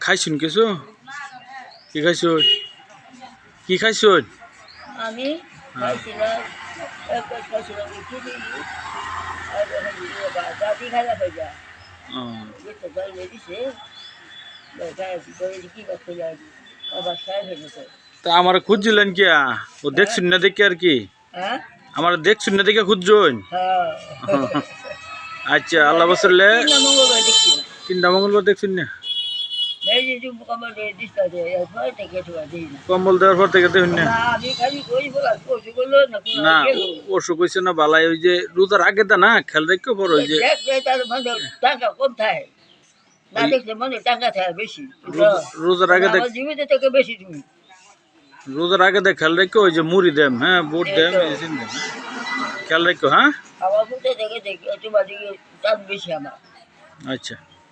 খাইছুন কিছু? কি খাইছুন? কি খাইছুন? আমি খাইছিলাম একটা খাইছিলাম খিচুড়ি আর দাদি খাইলা খাইলা তো গাই দিছে কি করতে যাই আবার খাই ফেলেছে। তা আমার খুঁজছিলেন কি? ও দেখছুন না দেখে আর কি? হ্যাঁ আমার দেখছুন না দেখে খুঁজছুন? হ্যাঁ আচ্ছা, আল্লাহ বছরলে তিনটা মঙ্গলবার দেখছি না। 3টা মঙ্গলবার দেখছুন না? এই যে কমল দিস্তা দিয়ে ভয় থেকে দিই না। কম্বল দেওয়ার পর থেকে দেখুন না? না আমি খালি কই বলা পশু বললো না কোনো না, গেল অসুখ হয়েছে না বালাই? ওই যে রোজার আগে দা না খেয়াল রেখে পর ওই যে দেখলে তার মানে টাকা কম থাকে না, দেখলে মানে টাকা থাকে বেশি। রোজার আগে দেখ, আমার জীবিত থেকে বেশি তুমি রোজার আগে দেখ খেয়াল রেখে ওই যে মুড়ি দেম, হ্যাঁ বুট দেম, মেডিসিন দেম, খেয়াল রেখো। হ্যাঁ আমার মধ্যে থেকে দেখি তোমার দিকে দাম বেশি আমার। আচ্ছা।